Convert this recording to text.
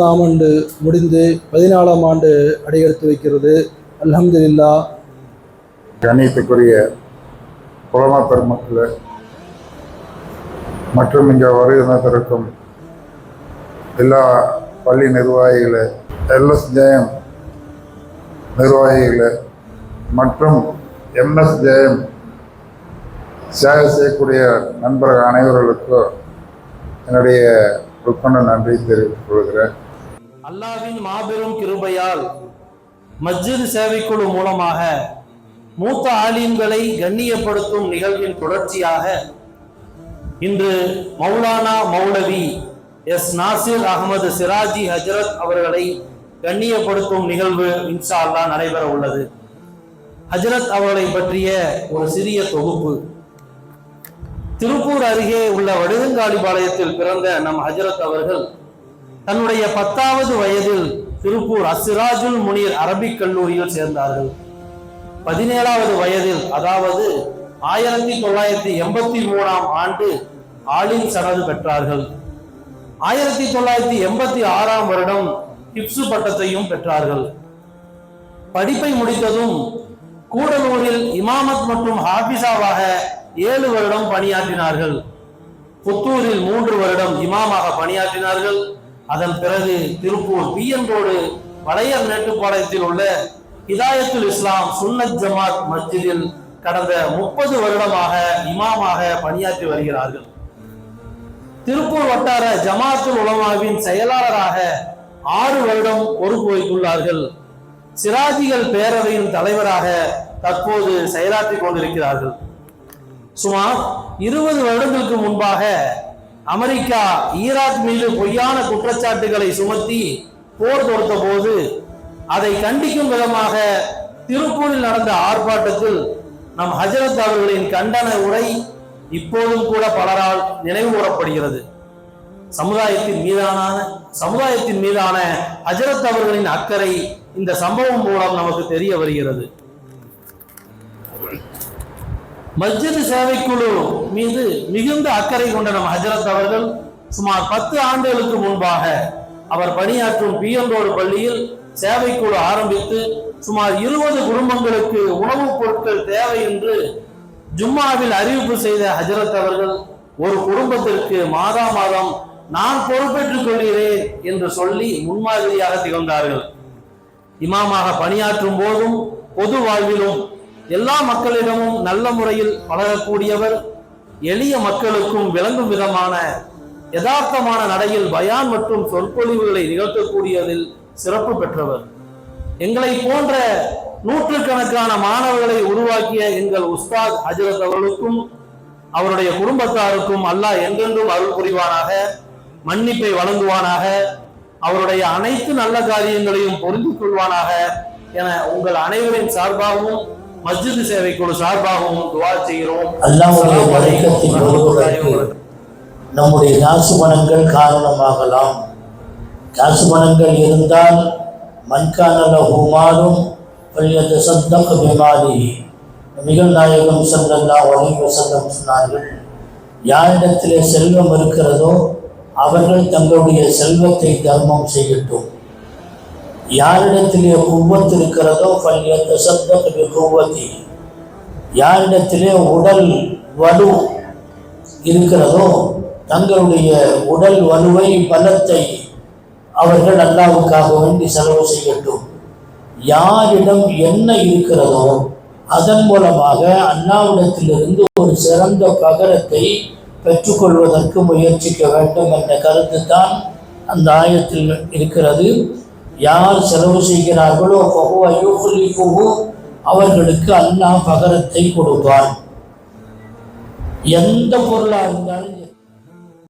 ஆண்டு முடிந்து 14ஆம் ஆண்டு அடியெடுத்து வைக்கிறது. அல்ஹம்துலில்லாஹ். கணியத்துக்குரிய உலமா பெருமக்களே மற்றும் இங்கே வருகிறதற்கும் எல்லா பள்ளி நிர்வாகிகளே, LSJM நிர்வாகிகளே மற்றும் MSJM சேவை செய்யக்கூடிய நண்பர்கள் அனைவர்களுக்கும் என்னுடைய உட்கொண்ட நன்றி தெரிவித்துக் கொள்கிறேன். அல்லாஹ்வின் மாபெரும் கிருபையால் மஸ்ஜித் சேவைக்குழு மூலமாக மூத்த ஆலிம்களை கண்ணியப்படுத்தும் நிகழ்வின் தொடர்ச்சியாக இன்று மௌலானா மௌலவி எஸ் நாசிர் அகமது சிராஜி ஹஜ்ரத் அவர்களை கண்ணியப்படுத்தும் நிகழ்வு இன்ஷா அல்லாஹ் நடைபெற உள்ளது. ஹஜ்ரத் அவர்களை பற்றிய ஒரு சிறிய தொகுப்பு. திருப்பூர் அருகே உள்ள வடுகங்காளிபாளையத்தில் பிறந்த நம் ஹஜ்ரத் அவர்கள் தன்னுடைய 10வது வயதில் திருப்பூர் அஸ்ஸிராஜுல் முனீர் அரபிக் கல்லூரியில் சேர்ந்தார்கள். 17வது வயதில், அதாவது 1983ஆம் ஆண்டு ஆலிம் சனது பெற்றார்கள். 1986ஆம் வருடம் ஹிப்சு பட்டத்தையும் பெற்றார்கள். படிப்பை முடித்ததும் கூடலூரில் இமாமத் மற்றும் ஹாபிஸாவாக 7 வருடம் பணியாற்றினார்கள். புத்தூரில் 3 வருடம் இமாமாக பணியாற்றினார்கள். அதன் பிறகு திருப்பூர் பிஎன் ரோடு வளையர் மேட்டுப்பாளையத்தில் உள்ள ஹிதாயத்துல் இஸ்லாம் சுன்னத் ஜமாத் மஸ்ஜிதில் கடந்த 30 வருடமாக இமாமாக பணியாற்றி வருகிறார்கள். திருப்பூர் வட்டார ஜமாத்துல் உலமாவின் செயலாளராக 6 வருடம் பொறுப்பு வைத்துள்ளார்கள். சிராஜிகள் பேரவையின் தலைவராக தற்போது செயலாற்றிக் கொண்டிருக்கிறார்கள். சுமார் 20 வருடங்களுக்கு முன்பாக அமெரிக்கா ஈராக் மீது பொய்யான குற்றச்சாட்டுகளை சுமத்தி போர் தொடுத்த போது அதை கண்டிக்கும் விதமாக திருப்பூரில் நடந்த ஆர்ப்பாட்டத்தில் நம் ஹஜ்ரத் அவர்களின் கண்டன உரை இப்போதும் கூட பலரால் நினைவு கூறப்படுகிறது. சமுதாயத்தின் மீதான ஹஜ்ரத் அவர்களின் அக்கறை இந்த சம்பவம் மூலம் நமக்கு தெரிய வருகிறது. மஸ்ஜித் சேவைக்குழு மீது மிகுந்த அக்கறை கொண்ட நம் ஹஜ்ரத் அவர்கள் சுமார் 10 ஆண்டுகளுக்கு முன்பாக அவர் பணியாற்றும் பிஎன் ரோடு பள்ளியில் சேவைக்குழு ஆரம்பித்து சுமார் 20 குடும்பங்களுக்கு உணவுப் பொருட்கள் தேவை என்று ஜும்மாவில் அறிவிப்பு செய்த ஹஜ்ரத் அவர்கள் ஒரு குடும்பத்திற்கு மாதா மாதம் நான் பொறுப்பேற்றுக் கொள்கிறேன் என்று சொல்லி முன்மாதிரியாக திகழ்ந்தார்கள். இமாமாக பணியாற்றும் போதும் பொது வாழ்விலும் எல்லா மக்களிடமும் நல்ல முறையில் பழகக்கூடியவர். எளிய மக்களுக்கும் விளங்கும் விதமான யதார்த்தமான நடையில் பயான் மற்றும் சொற்பொழிவுகளை நிகழ்த்தக்கூடியதில் சிறப்பு பெற்றவர். எங்களை போன்ற நூற்றுக்கணக்கான மாணவர்களை உருவாக்கிய எங்கள் உஸ்தாத் ஹஜ்ரத் அவர்களுக்கும் அவருடைய குடும்பத்தாருக்கும் அல்லாஹ் என்றென்றும் அருள் புரிவானாக, மன்னிப்பை வழங்குவானாக, அவருடைய அனைத்து நல்ல காரியங்களையும் பொருந்திக் கொள்வானாக என உங்கள் அனைவரின் சார்பாகவும் மஸ்ஜித் சேவைக்குழு சார்பாகவும் துஆ செய்கிறோம். நம்முடைய காசு பணங்கள் காரணமாகலாம். காசு பணங்கள் இருந்தால் மன்கானலும் நிகழ்நாயகம் ஸல்லல்லாஹு அலைஹி வஸல்லம் சொன்னார்கள், யாரிடத்திலே செல்வம் இருக்கிறதோ அவர்கள் தங்களுடைய செல்வத்தை தர்மம் செய்யட்டும். யாரிடத்திலே குவத் இருக்கிறதோ யாரிடத்திலே உடல் வலு இருக்கிறதோ தங்களுடைய உடல் வலுவை பலத்தை அவர்கள் அல்லாஹ்வுக்காக வேண்டி செலவு செய்யட்டும். யாரிடம் என்ன இருக்கிறதோ அதன் மூலமாக அல்லாஹ்விடத்திலிருந்து ஒரு சிறந்த பகரத்தை பெற்றுக்கொள்வதற்கு முயற்சிக்க வேண்டும் என்ற கருத்து தான் அந்த ஆயத்தில் இருக்கிறது. யார் செலவு செய்கிறார்களோ அவர்களுக்கு அல்லாஹ் பகரத்தை கொடுப்பான். எந்த பொருளாக இருந்தாலும்